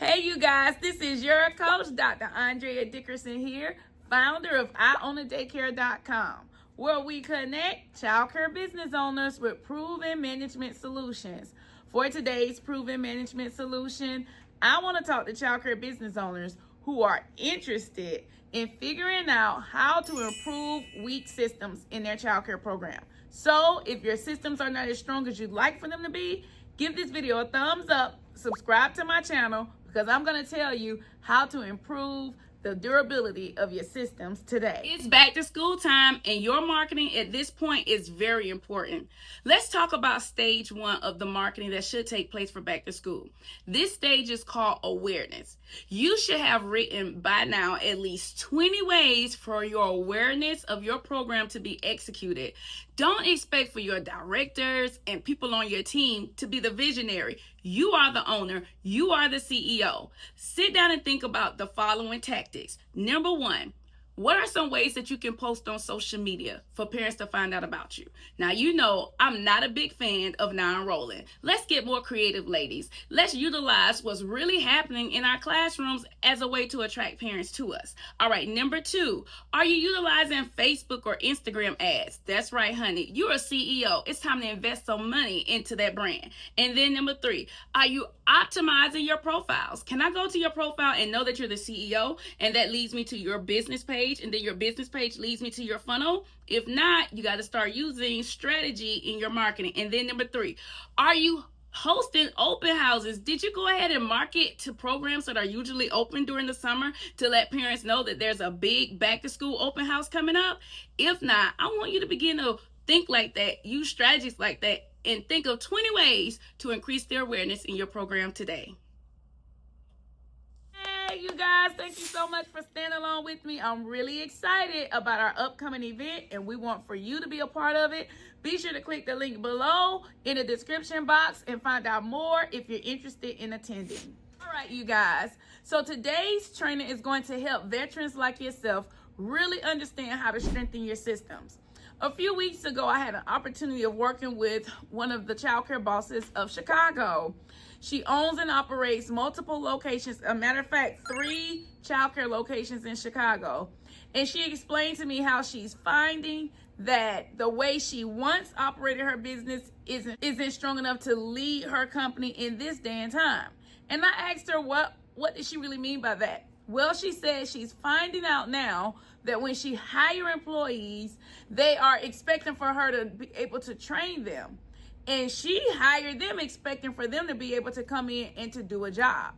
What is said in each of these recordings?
Hey you guys, this is your coach, Dr. Andrea Dickerson here, founder of IOwnADaycare.com, where we connect childcare business owners with proven management solutions. For today's proven management solution, I want to talk to childcare business owners who are interested in figuring out how to improve weak systems in their childcare program. So if your systems are not as strong as you'd like for them to be, give this video a thumbs up, subscribe to my channel, because I'm going to tell you how to improve the durability of your systems today. It's back to school time, and your marketing at this point is very important. Let's talk about stage one of the marketing that should take place for back to school. This stage is called awareness. You should have written by now at least 20 ways for your awareness of your program to be executed. Don't expect for your directors and people on your team to be the visionary. You are the owner. You are the CEO. Sit down and think about the following tactics. Number one, what are some ways that you can post on social media for parents to find out about you? Now, you know I'm not a big fan of non-rolling. Let's get more creative, ladies. Let's utilize what's really happening in our classrooms as a way to attract parents to us. All right, number two, are you utilizing Facebook or Instagram ads? That's right, honey. You're a CEO. It's time to invest some money into that brand. And then number three, are you optimizing your profiles? Can I go to your profile and know that you're the CEO, and that leads me to your business page, and then your business page leads me to your funnel? If not, you got to start using strategy in your marketing. And then number three, are you hosting open houses? Did you go ahead and market to programs that are usually open during the summer to let parents know that there's a big back to school open house coming up? If not, I want you to begin to think like that, use strategies like that, and think of 20 ways to increase their awareness in your program today. Hey, you guys, thank you so much for standing along with me. I'm really excited about our upcoming event, and we want for you to be a part of it. Be sure to click the link below in the description box and find out more if you're interested in attending. All right, you guys. So today's training is going to help veterans like yourself really understand how to strengthen your systems. A few weeks ago, I had an opportunity of working with one of the childcare bosses of Chicago. She owns and operates multiple locations. A matter of fact, 3 childcare locations in Chicago. And she explained to me how she's finding that the way she once operated her business isn't strong enough to lead her company in this day and time. And I asked her what did she really mean by that? Well, she said she's finding out now that when she hires employees, they are expecting for her to be able to train them. And she hired them expecting for them to be able to come in and to do a job.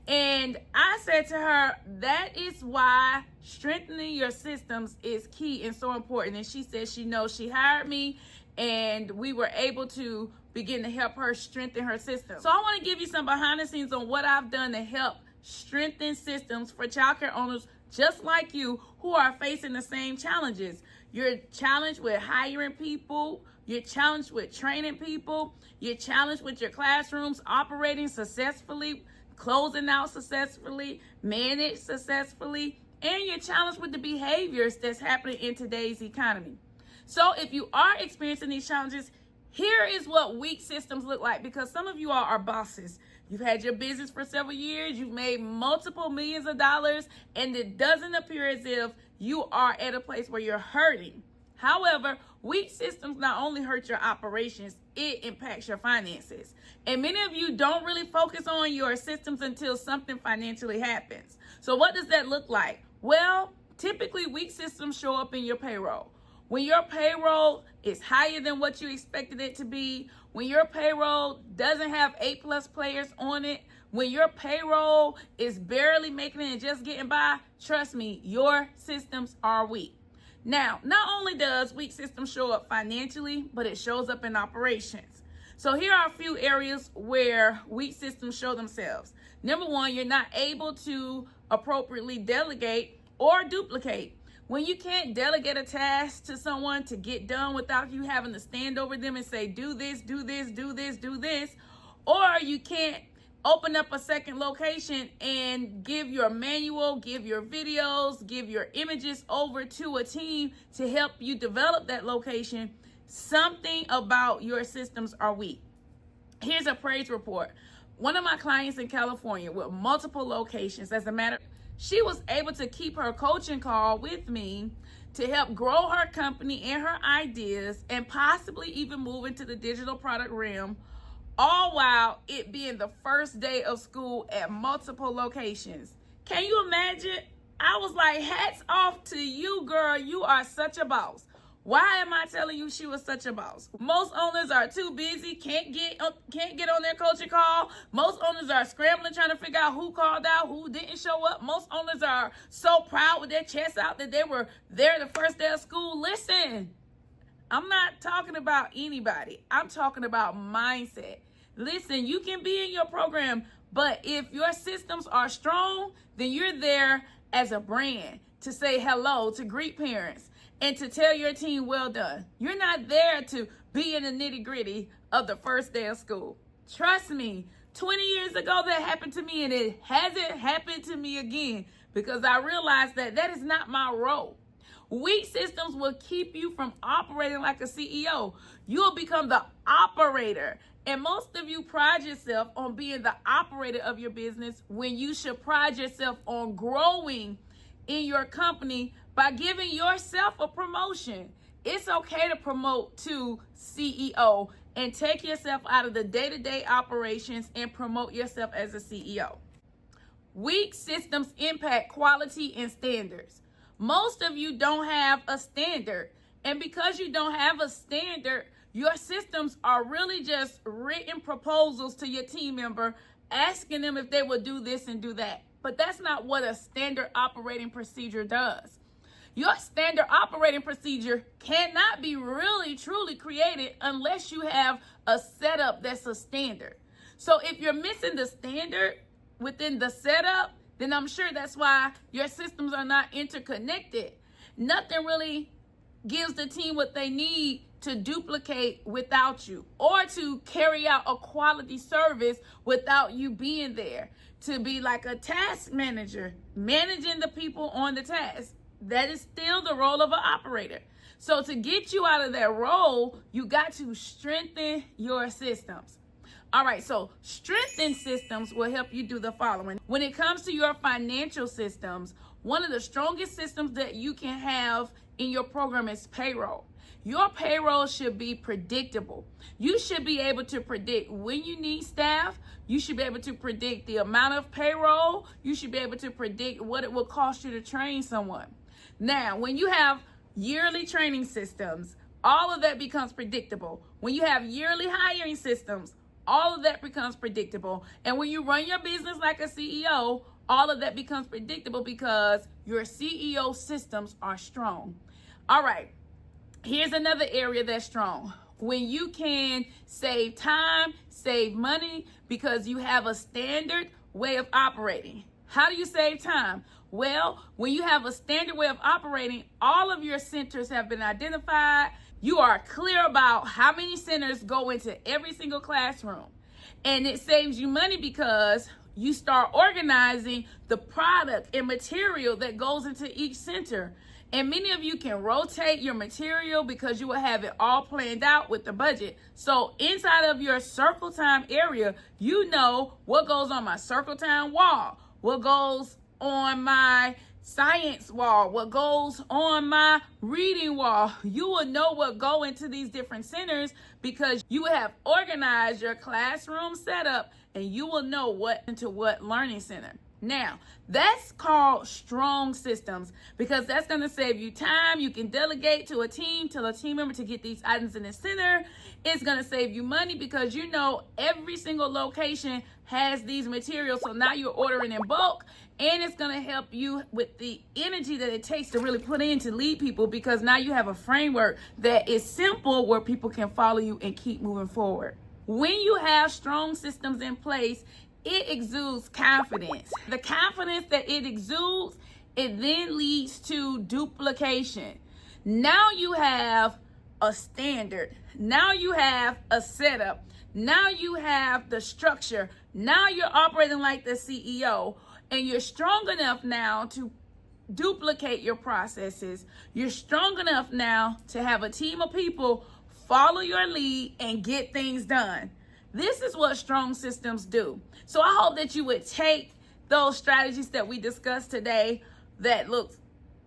And I said to her, that is why strengthening your systems is key and so important. And she said she knows. She hired me, and we were able to begin to help her strengthen her system. So I want to give you some behind the scenes on what I've done to help strengthen systems for childcare owners just like you who are facing the same challenges. You're challenged with hiring people. You're challenged with training people. You're challenged with your classrooms operating successfully, closing out successfully, managed successfully, and you're challenged with the behaviors that's happening in today's economy. So if you are experiencing these challenges, here is what weak systems look like, because some of you all are bosses. You've had your business for several years. You've made multiple millions of dollars, and it doesn't appear as if you are at a place where you're hurting. However, weak systems not only hurt your operations, it impacts your finances. And many of you don't really focus on your systems until something financially happens. So what does that look like? Well, typically weak systems show up in your payroll. When your payroll is higher than what you expected it to be, when your payroll doesn't have 8+ players on it, when your payroll is barely making it and just getting by, trust me, your systems are weak. Now, not only does weak systems show up financially, but it shows up in operations. So here are a few areas where weak systems show themselves. Number one, you're not able to appropriately delegate or duplicate. When you can't delegate a task to someone to get done without you having to stand over them and say, do this, do this, do this, do this, or you can't open up a second location and give your manual, give your videos, give your images over to a team to help you develop that location, something about your systems are weak. Here's a praise report. One of my clients in California with multiple locations, she was able to keep her coaching call with me to help grow her company and her ideas and possibly even move into the digital product realm, all while it being the first day of school at multiple locations. Can you imagine? I was like, hats off to you, girl. You are such a boss. Why am I telling you she was such a boss? Most owners are too busy, can't get on their coaching call. Most owners are scrambling trying to figure out who called out, who didn't show up. Most owners are so proud with their chests out that they were there the first day of school. Listen, I'm not talking about anybody. I'm talking about mindset. Listen, you can be in your program, but if your systems are strong, then you're there as a brand to say hello, to greet parents, and to tell your team, well done. You're not there to be in the nitty gritty of the first day of school. Trust me, 20 years ago that happened to me, and it hasn't happened to me again because I realized that that is not my role. Weak systems will keep you from operating like a CEO. You'll become the operator. And most of you pride yourself on being the operator of your business when you should pride yourself on growing in your company by giving yourself a promotion. It's okay to promote to CEO and take yourself out of the day-to-day operations and promote yourself as a CEO. Weak systems impact quality and standards. Most of you don't have a standard. And because you don't have a standard, your systems are really just written proposals to your team member, asking them if they will do this and do that. But that's not what a standard operating procedure does. Your standard operating procedure cannot be really, truly created unless you have a setup that's a standard. So if you're missing the standard within the setup, then I'm sure that's why your systems are not interconnected. Nothing really gives the team what they need to duplicate without you, or to carry out a quality service without you being there, to be like a task manager, managing the people on the task. That is still the role of an operator. So to get you out of that role, you got to strengthen your systems. All right, so strengthened systems will help you do the following. When it comes to your financial systems, one of the strongest systems that you can have in your program is payroll. Your payroll should be predictable. You should be able to predict when you need staff. You should be able to predict the amount of payroll. You should be able to predict what it will cost you to train someone. Now, when you have yearly training systems, all of that becomes predictable. When you have yearly hiring systems, all of that becomes predictable. And when you run your business like a CEO, all of that becomes predictable because your CEO systems are strong. All right, here's another area that's strong. When you can save time, save money, because you have a standard way of operating. How do you save time? Well, when you have a standard way of operating, all of your centers have been identified. You are clear about how many centers go into every single classroom. And it saves you money because you start organizing the product and material that goes into each center. And many of you can rotate your material because you will have it all planned out with the budget. So inside of your circle time area, you know what goes on my circle time wall, what goes on my science wall, what goes on my reading wall. You will know what go into these different centers because you will have organized your classroom setup and you will know what into what learning center. Now, that's called strong systems because that's going to save you time. You can delegate to a team, tell a team member to get these items in the center. It's going to save you money because you know every single location has these materials. So now you're ordering in bulk, and it's going to help you with the energy that it takes to really put in to lead people because now you have a framework that is simple where people can follow you and keep moving forward. When you have strong systems in place, it exudes confidence. The confidence that it exudes, it then leads to duplication. Now you have a standard. Now you have a setup. Now you have the structure. Now you're operating like the CEO, and you're strong enough now to duplicate your processes. You're strong enough now to have a team of people follow your lead and get things done. This is what strong systems do. So I hope that you would take those strategies that we discussed today that looks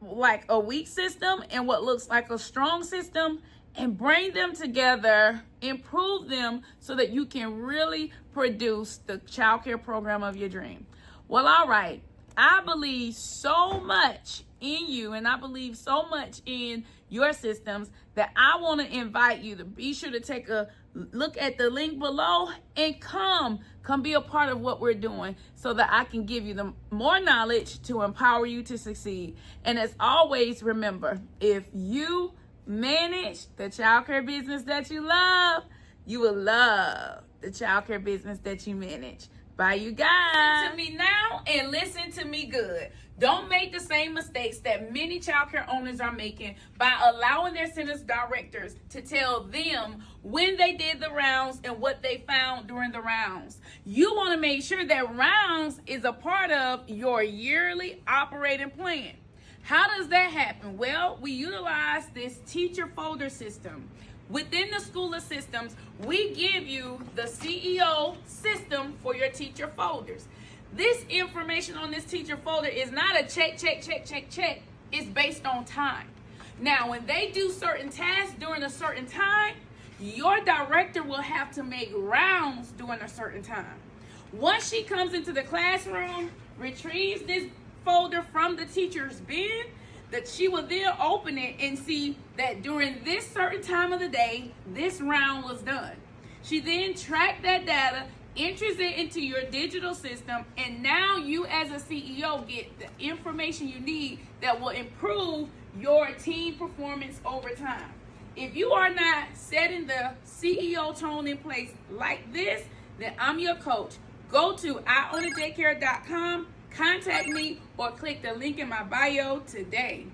like a weak system and what looks like a strong system, and bring them together, improve them so that you can really produce the childcare program of your dream. Well, all right. I believe so much in you, and I believe so much in your systems that I want to invite you to be sure to take a look at the link below and come be a part of what we're doing so that I can give you the more knowledge to empower you to succeed. And as always, remember, if you manage the childcare business that you love, you will love the childcare business that you manage. Bye, you guys. Listen to me now and listen to me good. Don't make the same mistakes that many childcare owners are making by allowing their centers directors to tell them when they did the rounds and what they found during the rounds. You want to make sure that rounds is a part of your yearly operating plan. How does that happen? Well, we utilize this teacher folder system. Within the School of Systems, we give you the CEO system for your teacher folders. This information on this teacher folder is not a check. It's based on time. Now, when they do certain tasks during a certain time, your director will have to make rounds during a certain time. Once she comes into the classroom, retrieves this folder from the teacher's bin, that she will then open it and see that during this certain time of the day, this round was done. She then tracked that data, enters it into your digital system, and now you as a CEO get the information you need that will improve your team performance over time. If you are not setting the CEO tone in place like this, then I'm your coach. Go to iownadaycare.com, contact me, or click the link in my bio today.